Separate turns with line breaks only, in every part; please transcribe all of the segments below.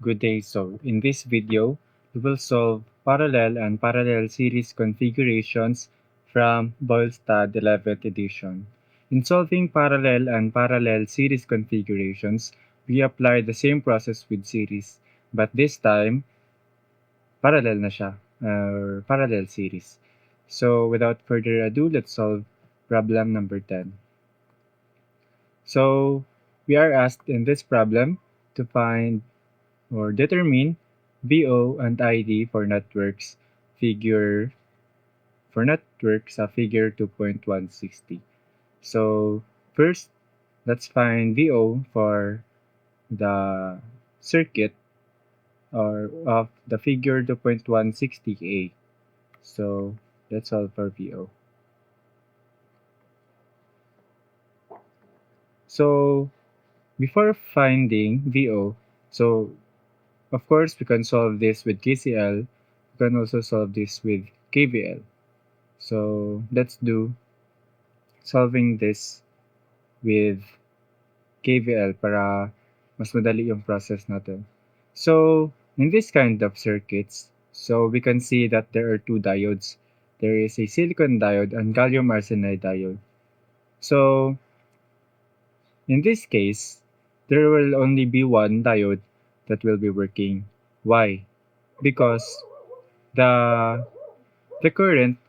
Good day. So in this video, we will solve parallel and parallel series configurations from Boylestad 11th edition. In solving parallel and parallel series configurations, we apply the same process with series, but this time, parallel na siya, or parallel series. So without further ado, let's solve problem number 10. So we are asked in this problem to find or determine VO and ID for networks sa figure 2.160. So first, let's find VO for the circuit or of the figure 2.160A. So that's all for VO. So before finding VO, so of course, we can solve this with KCL. We can also solve this with KVL. So let's do solving this with KVL para mas madali yung process natin. So in this kind of circuits, so we can see that there are two diodes. There is a silicon diode and gallium arsenide diode. So in this case, there will only be one diode that will be working. Why? Because the current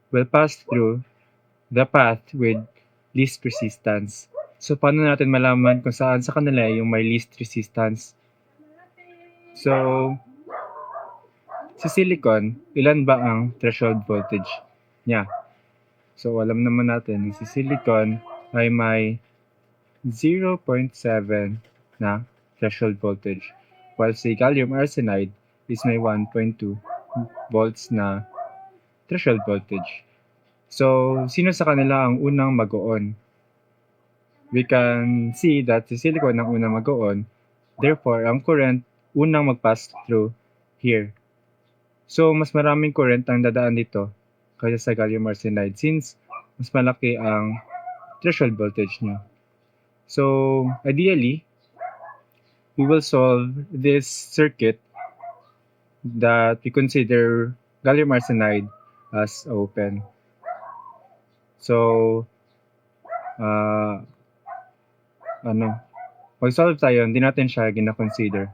will pass through the path with least resistance. So, paano natin malaman kung saan sa kanila yung may least resistance? So, si silicon, ilan ba ang threshold voltage niya? So, alam naman natin, si silicon ay may 0.7 na threshold voltage, while si gallium arsenide is may 1.2 volts na threshold voltage. So, sino sa kanila ang unang mag-on? We can see that si silicon ang unang mag-on. Therefore, ang current unang mag-pass through here. So, mas maraming current ang dadaan dito kaysa sa gallium arsenide since mas malaki ang threshold voltage niya. So, ideally, we will solve this circuit that we consider gallium arsenide as open. So, mag-solve tayo, hindi natin siya gina-consider.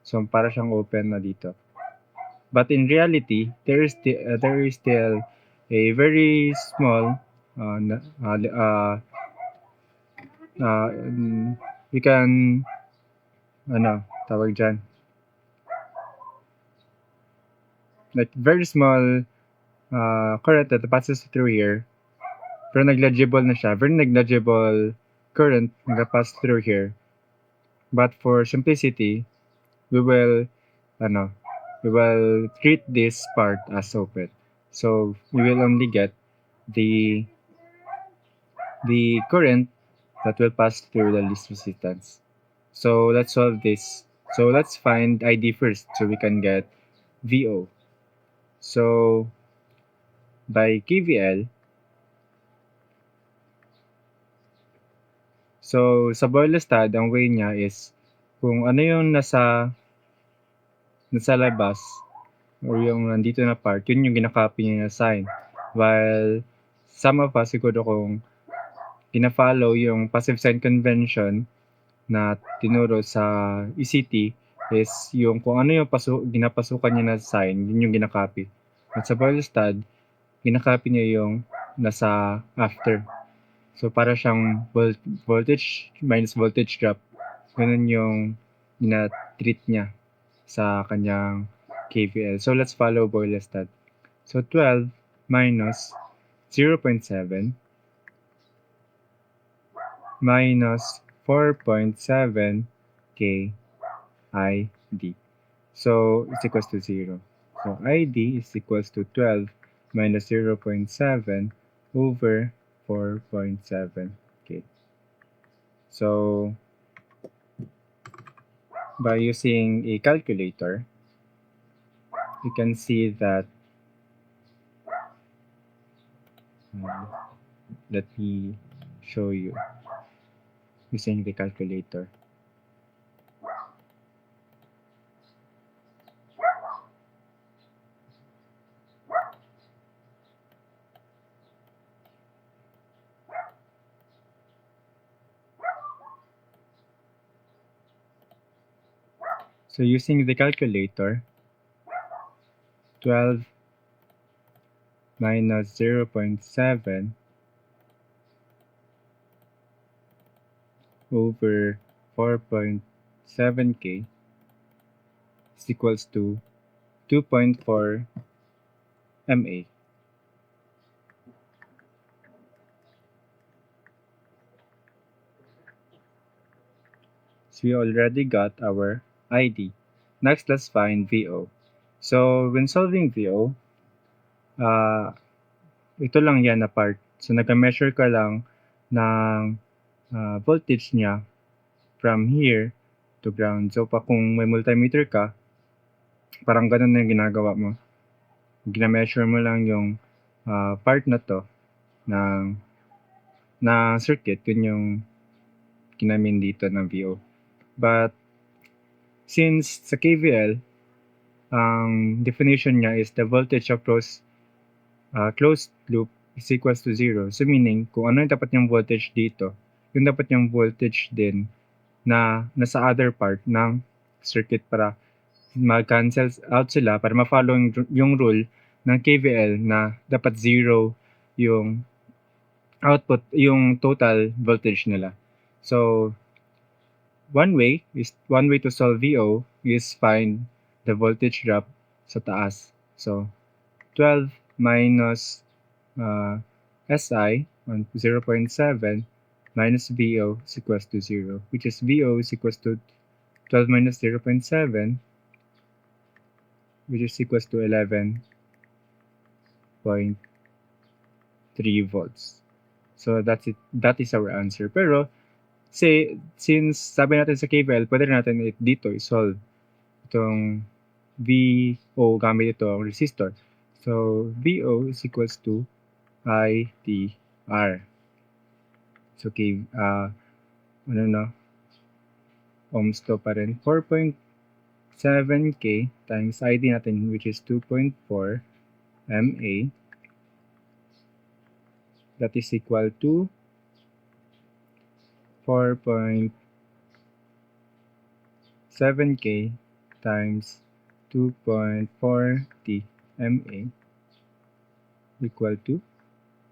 So, para siyang open na dito. But in reality, there is still a very small we can tawag dyan, like very small current that passes through here, pero negligible na siya, very negligible current nag-pass through here. But for simplicity, we will treat this part as open. So we will only get the current that will pass through the least resistance. So let's solve this. So let's find ID first so we can get VO. So by KVL, so sa Boylestad, ang way niya is kung ano yung nasa labas or yung nandito na part, yun yung ginakopy niya na sign. While some of us siguro kung gina-follow yung passive sign convention na tinuro sa ECT is yung kung ano yung ginapasukan niya na sign, yun yung ginakopy. At sa Boylestad, ginakopy niya yung nasa after. So para siyang voltage minus voltage drop. Ganun yung na-treat niya sa kanyang KVL. So let's follow Boylestad. So 12 minus 0.7 minus 4.7 KID. So it's equals to 0. So ID is equals to 12 minus 0.7 over 4.7 K. So by using a calculator, you can see that let me show you using the calculator. So using the calculator, 12 minus 0.7 over 4.7k is equals to 2.4 MA. So we already got our ID. Next, let's find VO. So when solving VO, ito lang yan na part. So nag-measure ka lang ng voltage niya from here to ground. So kung may multimeter ka, parang ganun na yung ginagawa mo. Gina-measure mo lang yung part na to na circuit, yun yung kinamin dito ng VO. But since sa KVL, ang definition niya is the voltage across closed loop is equals to 0. So meaning, kung ano yung dapat yung voltage dito, yung dapat yung voltage din na nasa other part ng circuit para mag-cancel out sila para ma-follow yung rule ng KVL na dapat 0 yung output, yung total voltage nila. So, one way to solve VO is find the voltage drop sa taas. So, 12 minus SI on 0.7 minus VO is equals to 0, which is VO is equals to 12 minus 0.7, which is equals to 11.3 volts. So that's it. That is our answer. Pero since sabi natin sa KVL, pwede natin dito i-solve itong VO gamit ito ang resistor. So VO is equals to IDR. So ohms to pa rin. 4.7K times ID natin, which is 2.4 MA. That is equal to 4.7K times 2.4T MA equal to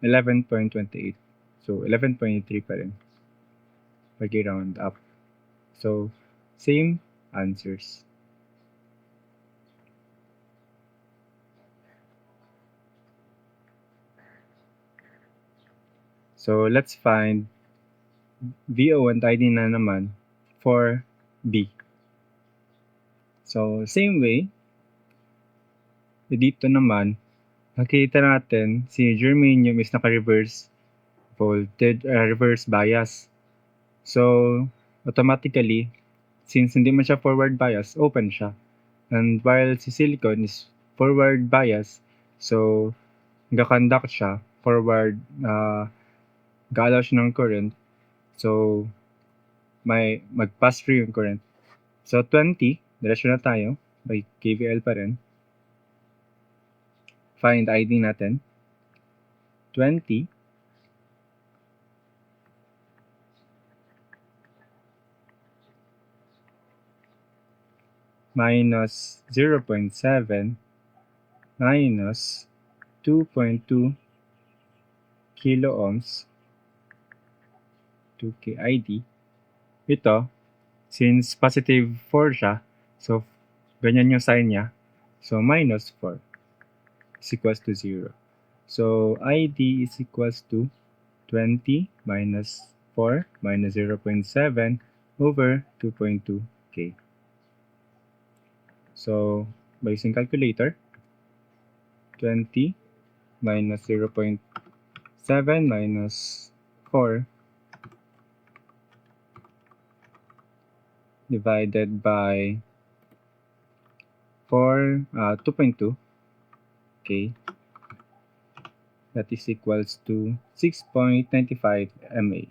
11.28. So 11.3 pa rin. Pag-round up. So same answers. So let's find VO and ID na naman for B. So same way, dito naman, nakita natin si germanium is naka-reverse voltage, reverse bias. So automatically, since hindi man siya forward bias, open siya. And while si silicon is forward bias, so ga-conduct siya forward, ga-allow siya ng current. So may mag-pass through yung current. So 20, diretso na tayo by KVL pa rin. Find ID natin. 20 minus 0.7 minus 2.2 kilo ohms 2K ID. Ito, since positive 4 siya, so ganyan yung sign niya. So minus 4 is equals to 0. So ID is equals to 20 minus 4 minus 0.7 over 2.2K. So by using calculator, 20 minus 0.7 minus 4 divided by 2.2, okay, that is equals to 6.95 MA.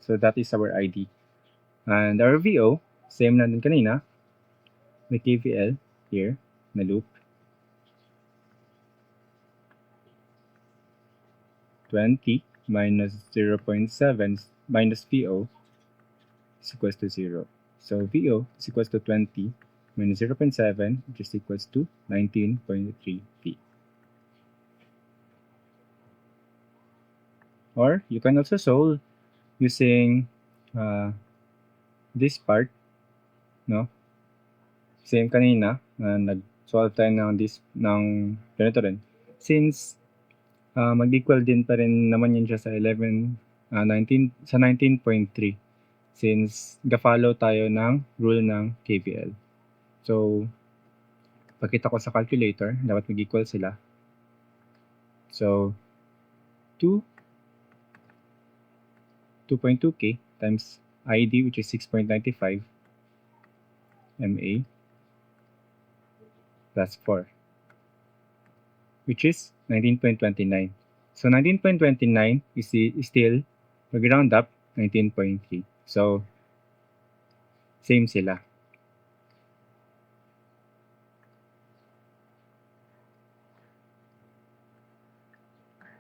So that is our ID. And our VO, same na din kanina, may KVL here na loop. 20 minus 0.7 minus VO is equals to 0. So VO is equals to 20 minus 0.7, which is equals to 19.3 V. Or you can also solve using this part, no? Same kanina, nag-solve tayo ng ganito rin. Since mag-equal din pa rin naman yun siya sa 19.3 since ga-follow tayo ng rule ng KVL. So, pakita ko sa calculator, dapat mag-equal sila. So, 2.2K times ID, which is 6.95 MA plus 4, which is 19.29. So, 19.29 is still, mag-round up, 19.3. So, same sila.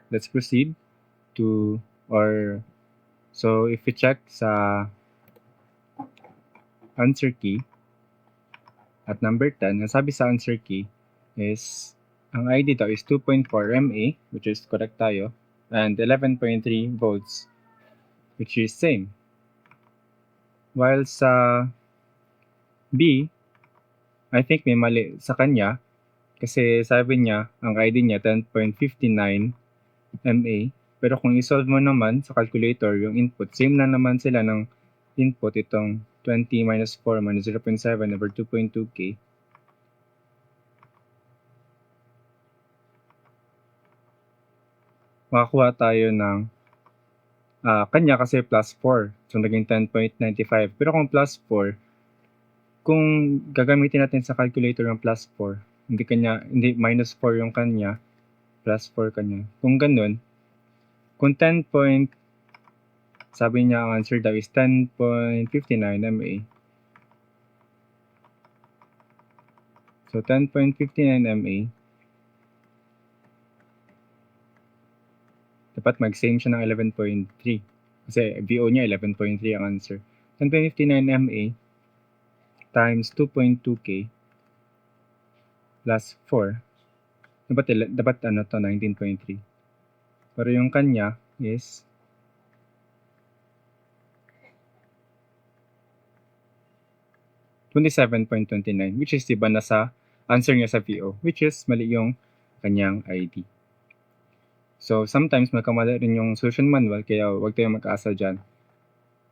Let's proceed to, so if we check sa answer key, at number 10, ang sabi sa answer key is, ang ID daw is 2.4 MA, which is correct tayo, and 11.3 volts, which is same. While sa B, I think may mali sa kanya, kasi sabi niya, ang ID niya 10.59 MA, pero kung isolve mo naman sa calculator, yung input, same na naman sila ng input, itong 20 minus 4 minus 0.7 over 2.2K. Makakuha tayo ng kanya kasi plus 4. So, naging 10.95. Pero kung plus 4, kung gagamitin natin sa calculator yung plus 4, hindi minus 4 yung kanya, plus 4 kanya. Kung ganun, kung 10 point, sabi niya ang answer daw is 10.59 MA. So, 10.59 MA. Dapat mag-same siya ng 11.3. Kasi VO niya 11.3 ang answer. 10.59 MA times 2.2K plus 4. Dapat ano to, 19.3. Pero yung kanya is 27.29, which is diba nasa answer niya sa VO, which is mali yung kanyang ID. So, sometimes magkamali rin yung solution manual, kaya huwag tayong mag-aasa dyan.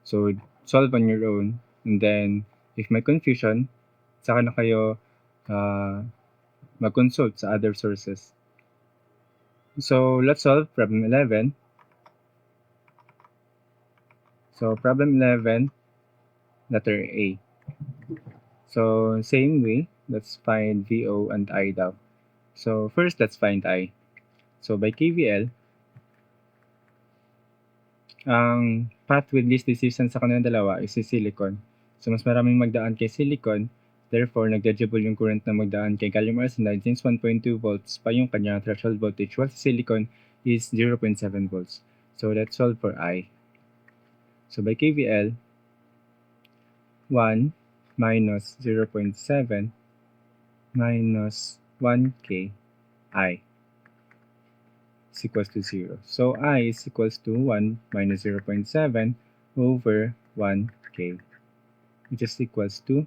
So, solve on your own, and then, if may confusion, saka na kayo mag-consult sa other sources. So, let's solve problem 11. So, problem 11, letter A. So, same way, let's find VO and I daw. So, first, let's find I. So, by KVL, ang path with least resistance sa kanilang dalawa is si silicon. So, mas maraming magdaan kay silicon, therefore, negligible yung current na magdaan kay gallium arsenide since 1.2 volts pa yung kanyang threshold voltage, while si silicon is 0.7 volts. So, let's solve for I. So, by KVL, 1 minus 0.7 minus 1K I is equals to 0. So, I is equals to 1 minus 0.7 over 1K, which is equals to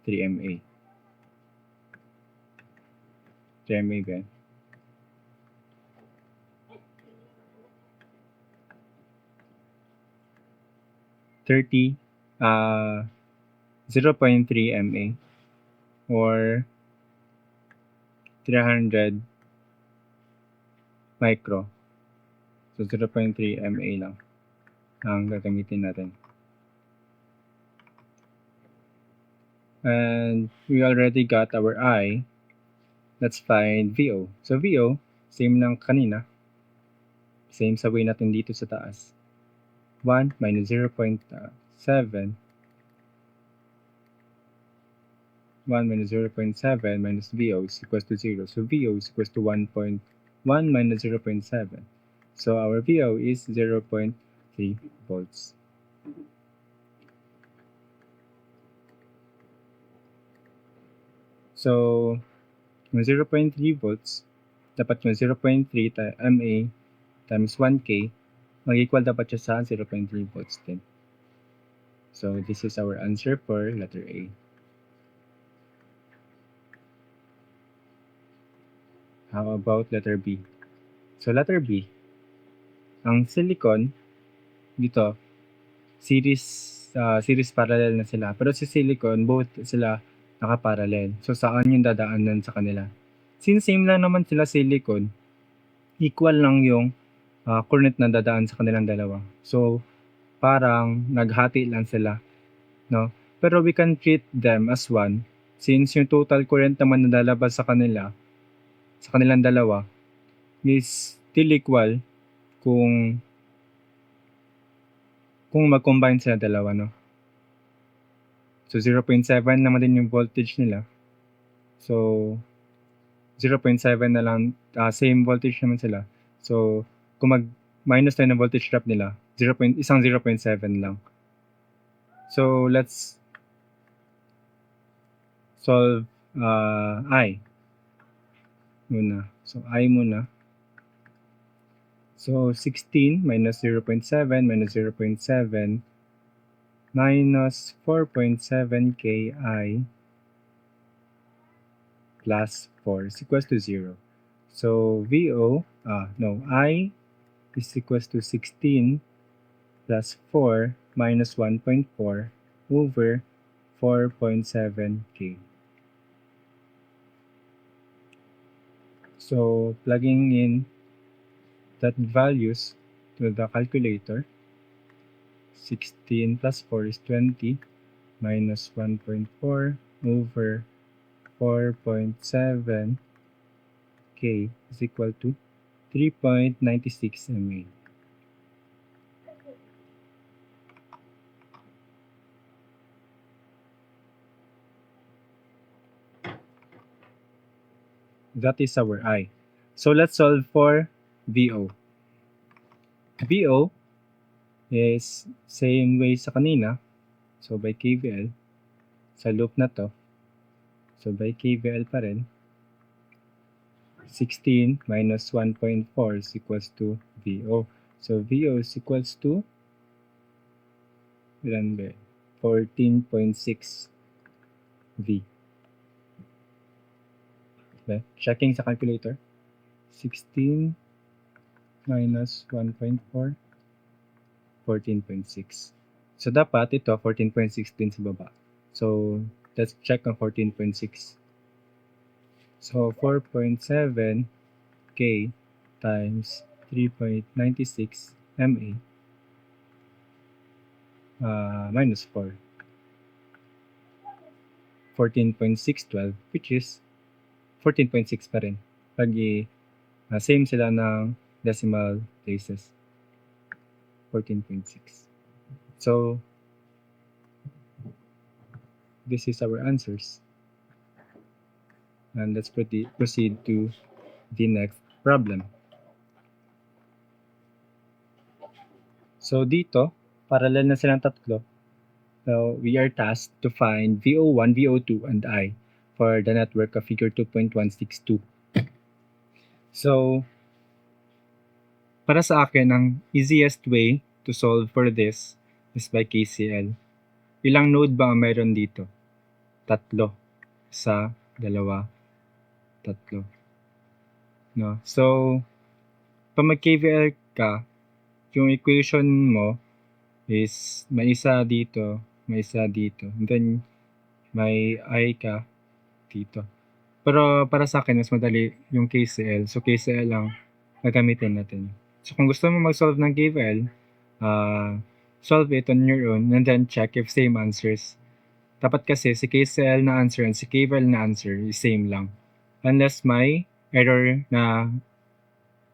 3 MA. 3 MA ba? 0.3 MA or 300 micro. So, 0.3 MA lang ang gagamitin natin. And we already got our I. Let's find VO. So, VO, same lang kanina. Same sa way natin dito sa taas. 1 minus 0.7 1 minus 0.7 minus VO is equals to 0. So, VO is equals to 1.1 minus 0.7. So our VO is 0.3 volts. So, yung 0.3 volts, dapat yung 0.3 MA times 1K, mag-equal dapat siya sa 0.3 volts din. So, this is our answer for letter A. How about letter B? So, letter B, ang silicon, dito, series parallel na sila. Pero si silicon, both sila naka-parallel. So, saan yung dadaanan sa kanila? Since same lang naman sila silicon, equal lang yung current na dadaan sa kanilang dalawa. So, parang naghati lang sila, no? Pero we can treat them as one since yung total current naman na lalabas sa kanila, sa kanilang dalawa, is still equal kung mag-combine sila dalawa, no? So, 0.7 naman din yung voltage nila. So, 0.7 na lang, same voltage naman sila. So, kung mag-minus tayo ng voltage drop nila, isang 0.7 lang. So, let's solve I muna. So, I muna. So, 16 minus 0.7 minus 0.7 minus 4.7 Ki plus 4 is equals to 0. So, I is equals to 16 plus 4 minus 1.4 over 4.7 K. So, plugging in that values to the calculator, 16 plus 4 is 20 minus 1.4 over 4.7 K is equal to 3.96 mA. That is our I. So let's solve for VO. VO is same way sa kanina. So by KVL, sa loop na to. So by KVL pa rin. 16 minus 1.4 is equals to VO. So VO is equals to 14.6 V. Okay. Checking sa calculator. 16 minus 1.4, 14.6. So dapat ito 14.6 din sa baba. So let's check ang 14.6. So 4.7 K times 3.96 MA minus 4. 14.612 which is 14.6 pa rin. Pag same sila ng decimal places. 14.6. So, this is our answers. And let's proceed to the next problem. So, dito, parallel na silang tatlo. So, we are tasked to find VO1, VO2, and I for the network of figure 2.162. So, para sa akin, ang easiest way to solve for this is by KCL. Ilang node ba ang meron dito? 3. 1, 2, 3. No? So, pag mag-KVL ka, yung equation mo is may isa dito, may isa dito. And then, may I ka dito. Pero para sa akin, mas madali yung KCL. So, KCL lang gagamitin natin. So, kung gusto mo mag-solve ng KVL, solve it on your own and then check if same answers. Dapat kasi si KCL na answer and si KVL na answer is same lang. Unless may error na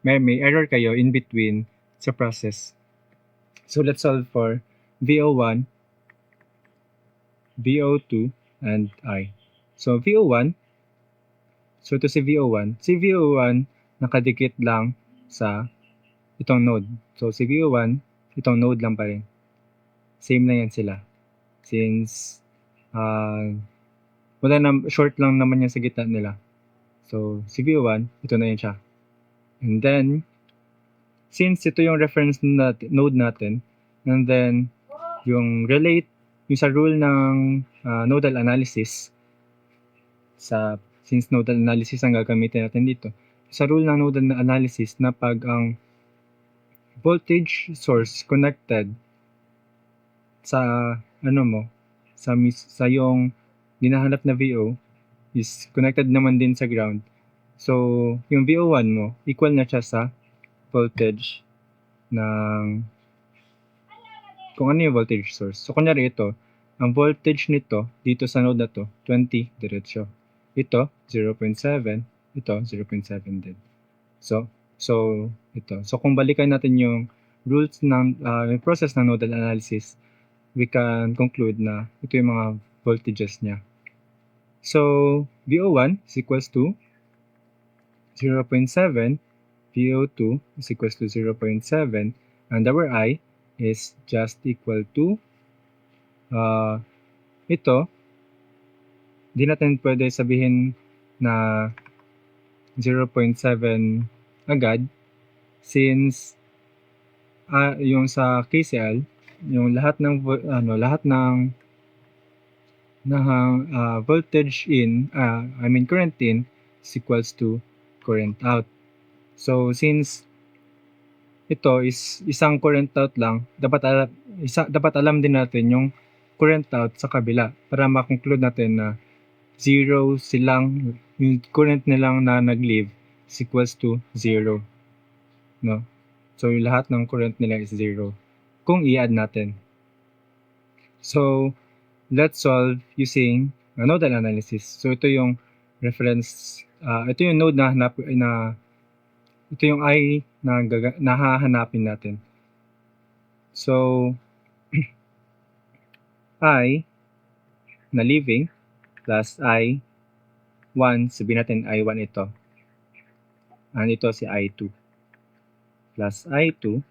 may error kayo in between sa process. So, let's solve for VO1, VO2, and I. So, VO1, so to si VO1 nakadikit lang sa itong node. So si VO1, itong node lang pa rin. Same na yan sila. Since short lang naman yan sa gitna nila. So si VO1, ito na yun siya. And then, since ito yung reference node natin, and then yung relate, yung sa rule ng nodal analysis, since nodal analysis ang gagamitin natin dito, sa rule ng nodal analysis na pag ang voltage source connected sa sa yung hinahanap na VO is connected naman din sa ground. So, yung VO1 mo, equal na siya sa voltage ng kung ano yung voltage source. So, kunyari ito, ang voltage nito dito sa node na to, 20 diretsyo. Ito, 0.7. Ito, 0.7 din. So, ito. So, kung balikan natin yung rules ng yung process ng nodal analysis, we can conclude na ito yung mga voltages niya. So, VO1 is equals to 0.7, VO2 is equals to 0.7, and our I is just equal to ito, di natin pwede sabihin na 0.7 agad since yung sa KCL, yung lahat ng voltage in, current in is equals to current out. So since ito is isang current out lang, dapat alam din natin yung current out sa kabila para ma-conclude natin na zero silang, yung current nilang na nag-leave is equals to 0. No? So yung lahat ng current nila is 0 kung i-add natin. So let's solve using nodal analysis. So ito yung reference, ito yung node ito yung I na hahanapin natin. So I na leaving plus I1, sabihin natin I1 ito. And ito si I2 plus I2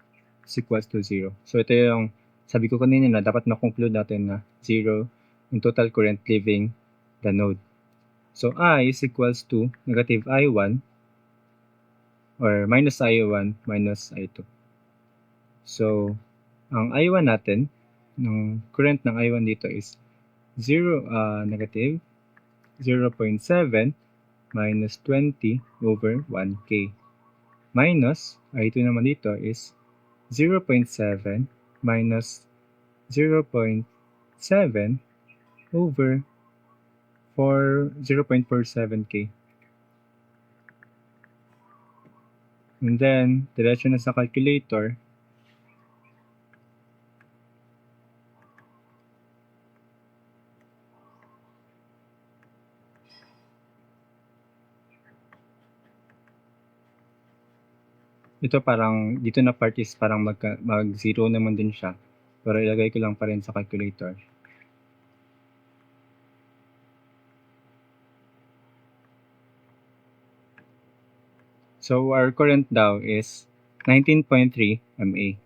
is equals to 0. So ito yung sabi ko kanina na dapat na-conclude natin na 0 yung total current leaving the node. So I is equals to negative I1 or minus I1 minus I2. So ang I1 natin, ng current ng I1 dito is negative 0.7 minus 20 over 1K. Minus, I2 naman dito is 0.7 minus 0.7 over 0.47K. And then, diretso na sa calculator. Ito parang, dito na part is parang mag-0 naman din siya. Pero ilagay ko lang pa rin sa calculator. So our current daw is 19.3 mA.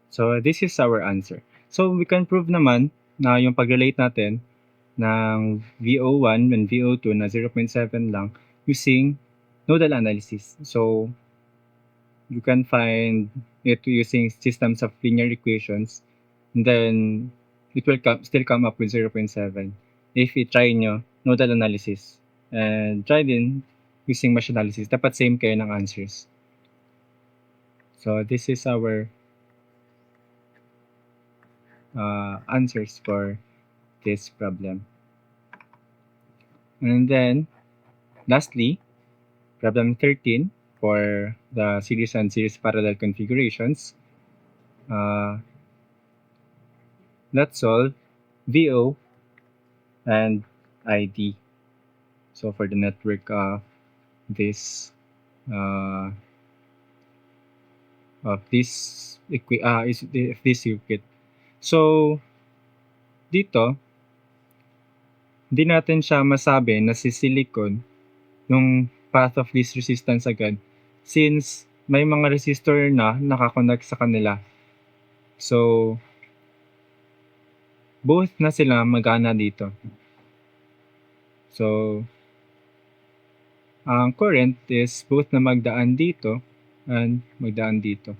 So this is our answer. So we can prove naman na yung pag-relate natin ng VO1 and VO2 na 0.7 lang using nodal analysis. So you can find it using systems of linear equations, and then it will still come up with 0.7 if you try nyo nodal analysis and try din using mesh analysis. Dapat same kayo ng answers. So this is our answers for this problem. And then lastly, problem 13 for the series and series parallel configurations. Let's solve VO and ID. So for the network of this circuit. So dito, di natin siya masabi na si silicon yung path of least resistance agad since may mga resistor na nakakonect sa kanila. So, both na sila magana dito. So, ang current is both na magdaan dito and magdaan dito.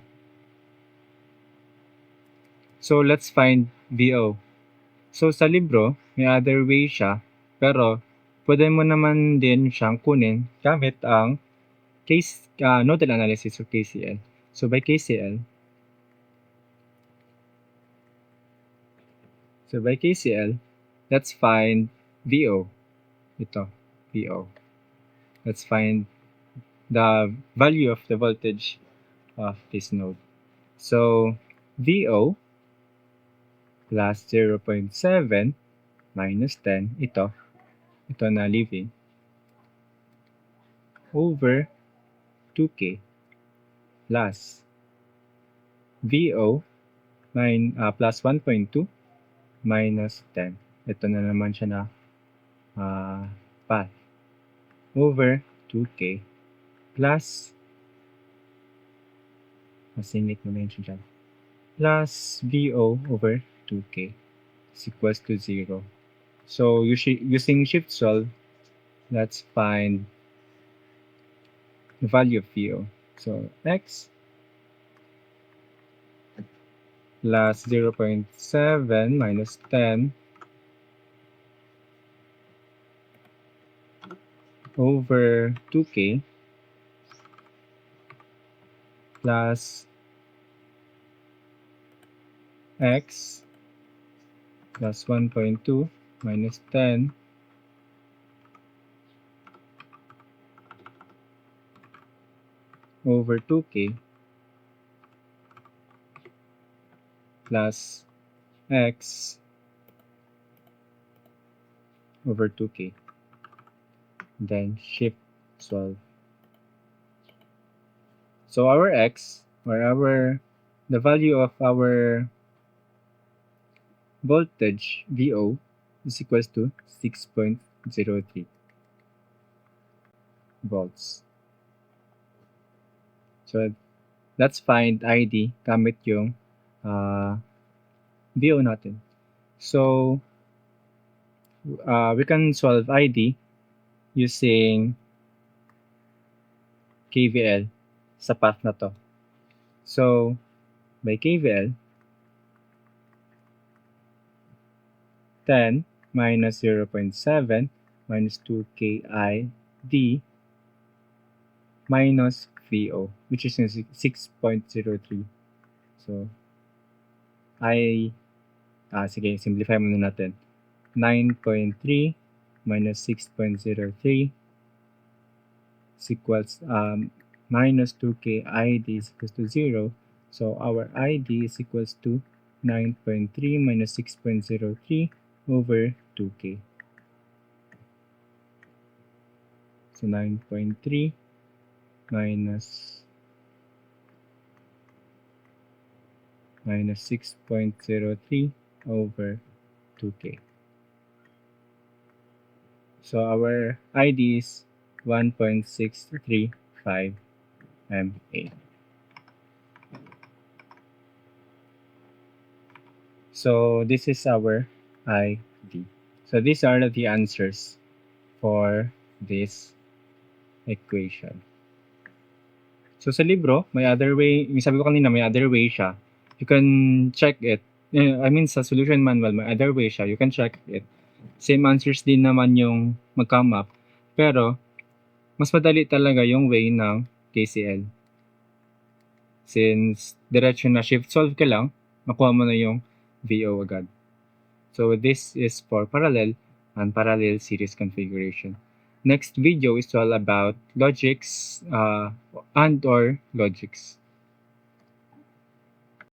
So, let's find VO. So, sa libro, may other way siya, pero pwede mo naman din siyang kunin gamit ang nodal analysis or KCL. So, by KCL, let's find VO. Ito, VO. Let's find the value of the voltage of this node. So, VO plus 0.7 minus 10, ito na leaving, over 2K plus VO plus 1.2 minus 10. Ito na naman siya na path over 2K plus masingit mo na yun siya dyan, plus VO over 2K is equals to 0. So, using shift solve, let's find the value of VO. So, X plus 0.7 minus 10 over 2K plus X plus 1.2 minus 10 over 2K plus X over 2K. Then shift solve. So our X, or the value of our voltage VO is equals to 6.03 volts. So let's find ID gamit yung VO natin. So we can solve ID using KVL sa path na to. So by KVL, 10 minus 0.7 minus 2KID minus VO, which is 6.03. So, sige, simplify muna natin. 9.3 minus 6.03 is equals, minus 2KID is equals to 0. So, our ID is equals to 9.3 minus 6.03 over 2K. So, 9.3 minus 6.03 over 2K. So our ID is 1.635 mA. So this is our ID. So these are the answers for this equation. So sa libro, may other way, yung sabi ko kanina, may other way siya. You can check it. I mean, sa solution manual, may other way siya. You can check it. Same answers din naman yung mag-come up. Pero, mas madali talaga yung way ng KCL. Since diretso na shift solve ka lang, makuha mo na yung VO agad. So, this is for parallel and parallel series configuration. Next video is all about logics and or logics.